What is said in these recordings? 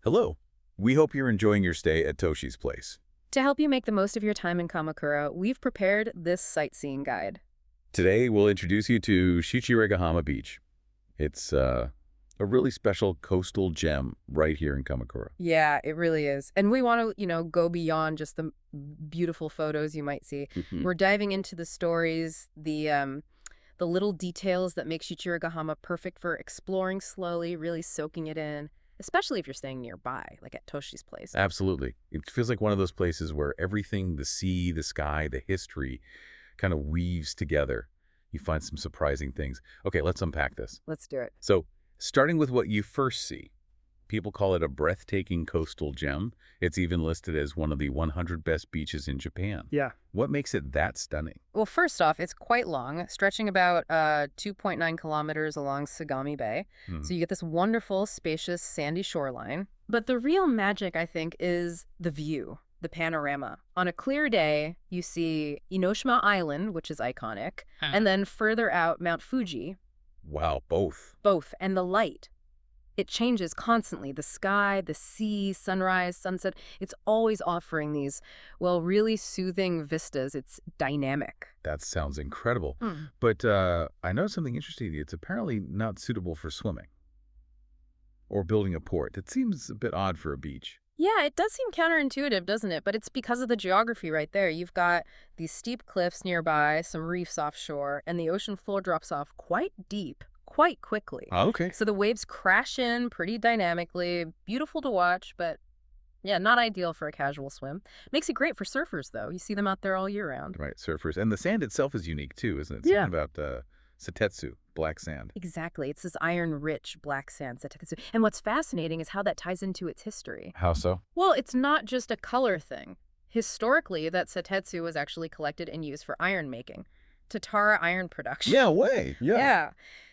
Hello. We hope you're enjoying your stay at Toshi's place. To help you make the most of your time in Kamakura, we've prepared this sightseeing guide. Today, we'll introduce you to Shichirigahama Beach. It's a really special coastal gem right here in Kamakura. Yeah, it really is. And we want to, go beyond just the beautiful photos you might see. We're diving into the stories, the little details that make Shichirigahama perfect for exploring slowly, really soaking it in, especially if you're staying nearby, like at Toshi's place. Absolutely. It feels like one of those places where everything, the sea, the sky, the history, kind of weaves together. You find some surprising things. Okay, let's unpack this. Let's do it. So, starting with what you first see, people call it a breathtaking coastal gem. It's even listed as one of the 100 best beaches in Japan. Yeah. What makes it that stunning? Well, first off, it's quite long, stretching about 2.9 kilometers along Sagami Bay. So you get this wonderful, spacious, sandy shoreline. But the real magic, I think, is the view, the panorama. On a clear day, you see Enoshima Island, which is iconic, and then further out, Mount Fuji. Wow, both. Both, and the light. It changes constantly. The sky, the sea, sunrise, sunset. It's always offering these, really soothing vistas. It's dynamic. That sounds incredible. But I know something interesting. It's apparently not suitable for swimming or building a port. It seems a bit odd for a beach. Yeah, it does seem counterintuitive, doesn't it? But it's because of the geography right there. You've got these steep cliffs nearby, some reefs offshore, and the ocean floor drops off quite deep, quite quickly. Oh, okay. So the waves crash in pretty dynamically. Beautiful to watch, but yeah, not ideal for a casual swim. Makes it great for surfers, though. You see them out there all year round. Right, surfers. And the sand itself is unique, too, isn't it? Yeah. Something about satetsu, black sand. Exactly. It's this iron-rich black sand. And what's fascinating is how that ties into its history. How so? Well, it's not just a color thing. Historically, that satetsu was actually collected and used for iron making, Tatara iron production. Yeah, way. Yeah.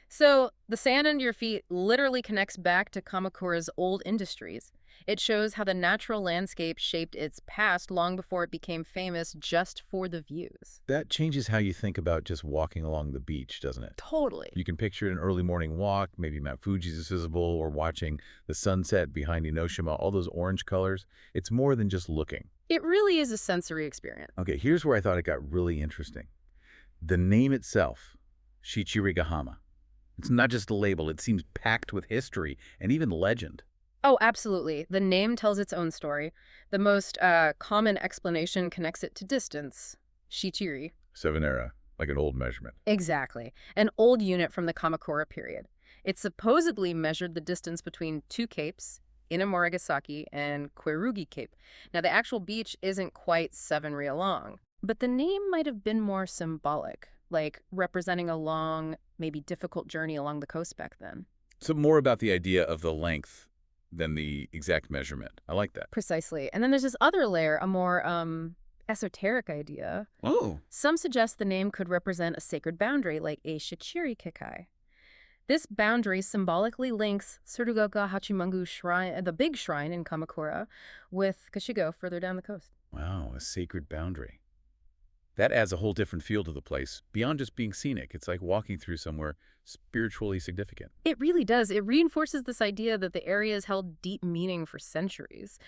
So the sand under your feet literally connects back to Kamakura's old industries. It shows how the natural landscape shaped its past long before it became famous just for the views. That changes how you think about just walking along the beach, doesn't it? Totally. You can picture an early morning walk, maybe Mount Fuji is visible, or watching the sunset behind Enoshima, all those orange colors. It's more than just looking. It really is a sensory experience. Okay, here's where I thought it got really interesting. The name itself, Shichirigahama. It's not just a label. It seems packed with history and even legend. Oh, absolutely. The name tells its own story. The most common explanation connects it to distance. Shichiri. 7 era, like an old measurement. Exactly. An old unit from the Kamakura period. It supposedly measured the distance between two capes, Inamorigasaki and Kwerugi Cape. Now, the actual beach isn't quite 7 ria long, but the name might have been more symbolic, like representing a long, maybe difficult journey along the coast back then. So more about the idea of the length than the exact measurement. I like that. Precisely. And then there's this other layer, a more esoteric idea. Oh. Some suggest the name could represent a sacred boundary, like a Shichirikikai. This boundary symbolically links Tsurugoka Hachimangu Shrine, the big shrine in Kamakura, with Kashigo further down the coast. Wow, a sacred boundary. That adds a whole different feel to the place, beyond just being scenic. It's like walking through somewhere spiritually significant. It really does. It reinforces this idea that the area has held deep meaning for centuries.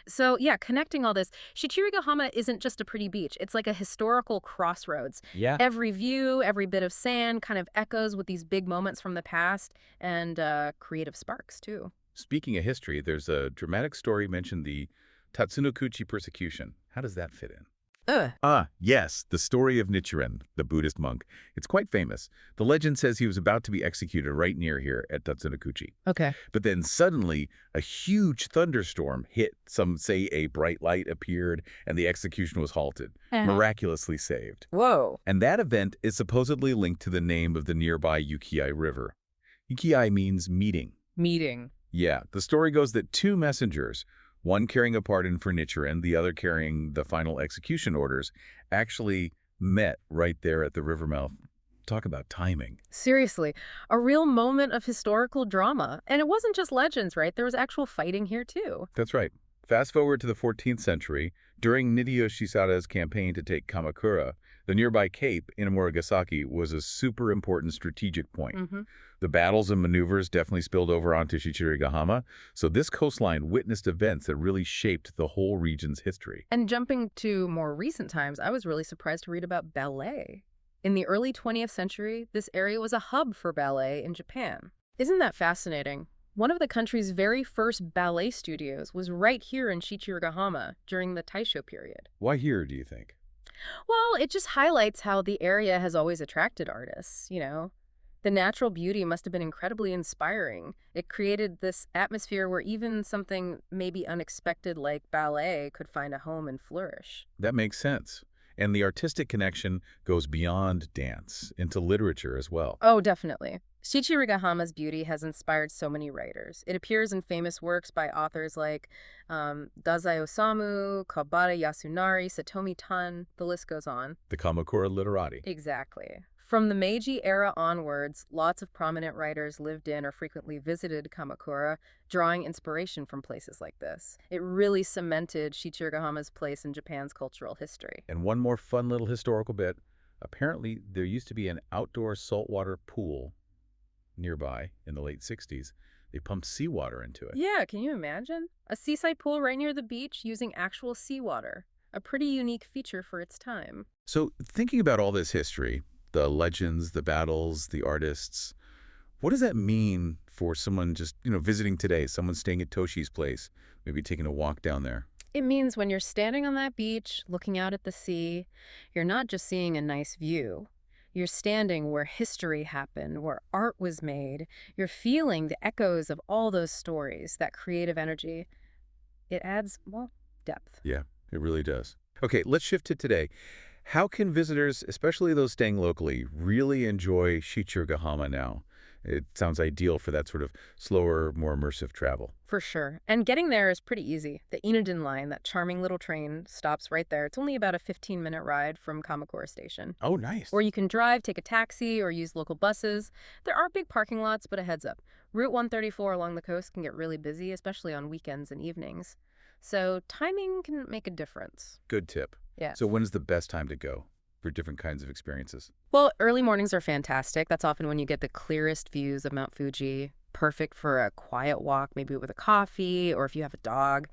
So yeah, connecting all this, Shichirigahama isn't just a pretty beach. It's like a historical crossroads. Yeah. Every view, every bit of sand kind of echoes with these big moments from the past and creative sparks too. Speaking of history, there's a dramatic story mentioned the Tatsunokuchi persecution. How does that fit in? Yes, the story of Nichiren, the Buddhist monk. It's quite famous. The legend says he was about to be executed right near here at Tatsunokuchi. Okay. But then suddenly, a huge thunderstorm hit. Some say a bright light appeared, and the execution was halted, miraculously saved. Whoa. And that event is supposedly linked to the name of the nearby Yukiai River. Yukiai means meeting. Meeting. Yeah, the story goes that two messengers, one carrying a pardon for Nichiren, the other carrying the final execution orders, actually met right there at the river mouth. Talk about timing. Seriously, a real moment of historical drama. And it wasn't just legends, right? There was actual fighting here too. That's right. Fast forward to the 14th century, during Nidio Shisada's campaign to take Kamakura, the nearby cape, Inamuragasaki, was a super important strategic point. The battles and maneuvers definitely spilled over onto Shichirigahama, so this coastline witnessed events that really shaped the whole region's history. And jumping to more recent times, I was really surprised to read about ballet. In the early 20th century, this area was a hub for ballet in Japan. Isn't that fascinating? One of the country's very first ballet studios was right here in Shichirigahama during the Taisho period. Why here, do you think? Well, it just highlights how the area has always attracted artists, The natural beauty must have been incredibly inspiring. It created this atmosphere where even something maybe unexpected like ballet could find a home and flourish. That makes sense. And the artistic connection goes beyond dance, into literature as well. Oh, definitely. Shichirigahama's beauty has inspired so many writers. It appears in famous works by authors like Dazai Osamu, Kabata Yasunari, Satomi Tan, the list goes on. The Kamakura literati. Exactly. From the Meiji era onwards, lots of prominent writers lived in or frequently visited Kamakura, drawing inspiration from places like this. It really cemented Shichirigahama's place in Japan's cultural history. And one more fun little historical bit. Apparently, there used to be an outdoor saltwater pool nearby in the late 60s. They pumped seawater into it. Yeah, can you imagine? A seaside pool right near the beach using actual seawater. A pretty unique feature for its time. So, thinking about all this history, the legends, the battles, the artists, what does that mean for someone just, visiting today, someone staying at Toshi's place, maybe taking a walk down there? It means when you're standing on that beach, looking out at the sea, you're not just seeing a nice view. You're standing where history happened, where art was made. You're feeling the echoes of all those stories, that creative energy. It adds, depth. Yeah, it really does. Okay, let's shift to today. How can visitors, especially those staying locally, really enjoy Shichirigahama now? It sounds ideal for that sort of slower, more immersive travel. For sure. And getting there is pretty easy. The Inudin line, that charming little train, stops right there. It's only about a 15-minute ride from Kamakura Station. Oh, nice. Or you can drive, take a taxi, or use local buses. There are big parking lots, but a heads up. Route 134 along the coast can get really busy, especially on weekends and evenings. So timing can make a difference. Good tip. Yeah. So when's the best time to go for different kinds of experiences? Well, early mornings are fantastic. That's often when you get the clearest views of Mount Fuji. Perfect for a quiet walk, maybe with a coffee or if you have a dog.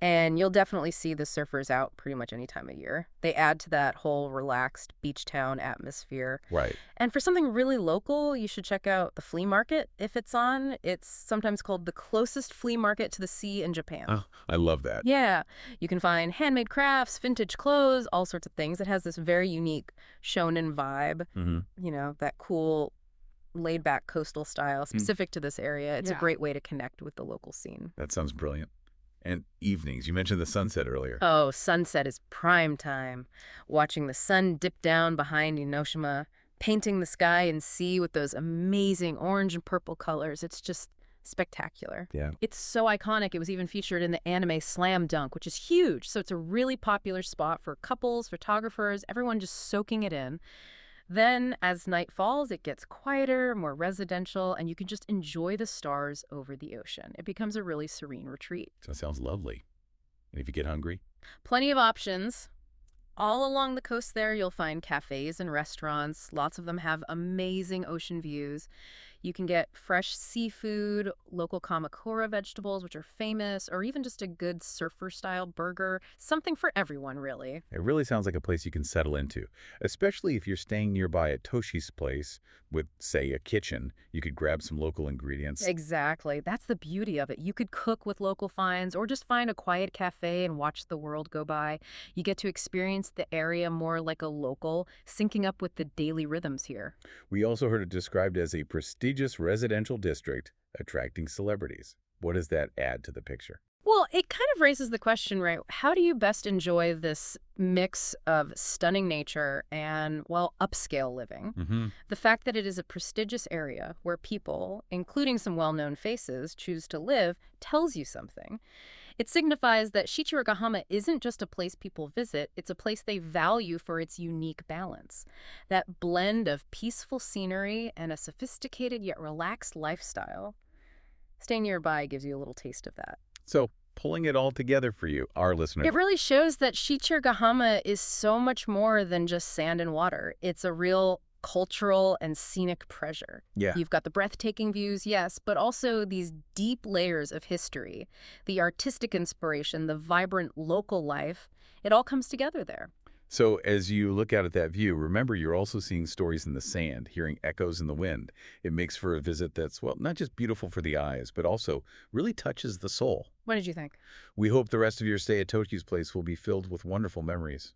And you'll definitely see the surfers out pretty much any time of year. They add to that whole relaxed beach town atmosphere. Right. And for something really local, you should check out the flea market if it's on. It's sometimes called the closest flea market to the sea in Japan. Oh, I love that. Yeah. You can find handmade crafts, vintage clothes, all sorts of things. It has this very unique shonen vibe, that cool laid-back coastal style specific to this area. It's a great way to connect with the local scene. That sounds brilliant. And evenings. You mentioned the sunset earlier. Oh, sunset is prime time. Watching the sun dip down behind Enoshima, painting the sky and sea with those amazing orange and purple colors. It's just spectacular. Yeah. It's so iconic. It was even featured in the anime Slam Dunk, which is huge. So it's a really popular spot for couples, photographers, everyone just soaking it in. Then, as night falls, it gets quieter, more residential, and you can just enjoy the stars over the ocean. It becomes a really serene retreat. That sounds lovely. And if you get hungry? Plenty of options. All along the coast there, you'll find cafes and restaurants. Lots of them have amazing ocean views. You can get fresh seafood, local Kamakura vegetables, which are famous, or even just a good surfer-style burger. Something for everyone, really. It really sounds like a place you can settle into, especially if you're staying nearby at Toshi's place with, say, a kitchen. You could grab some local ingredients. Exactly. That's the beauty of it. You could cook with local finds or just find a quiet cafe and watch the world go by. You get to experience the area more like a local, syncing up with the daily rhythms here. We also heard it described as a prestigious residential district attracting celebrities. What does that add to the picture? Well, it kind of raises the question, right? How do you best enjoy this mix of stunning nature and, upscale living? The fact that it is a prestigious area where people, including some well-known faces, choose to live tells you something. It signifies that Shichirigahama isn't just a place people visit, it's a place they value for its unique balance. That blend of peaceful scenery and a sophisticated yet relaxed lifestyle. Staying nearby gives you a little taste of that. So, pulling it all together for you, our listeners. It really shows that Shichirigahama is so much more than just sand and water. It's a real cultural and scenic treasure. Yeah. You've got the breathtaking views, yes, but also these deep layers of history, the artistic inspiration, the vibrant local life. It all comes together there. So as you look out at that view, remember you're also seeing stories in the sand, hearing echoes in the wind. It makes for a visit that's, well, not just beautiful for the eyes, but also really touches the soul. What did you think? We hope the rest of your stay at Toki's place will be filled with wonderful memories.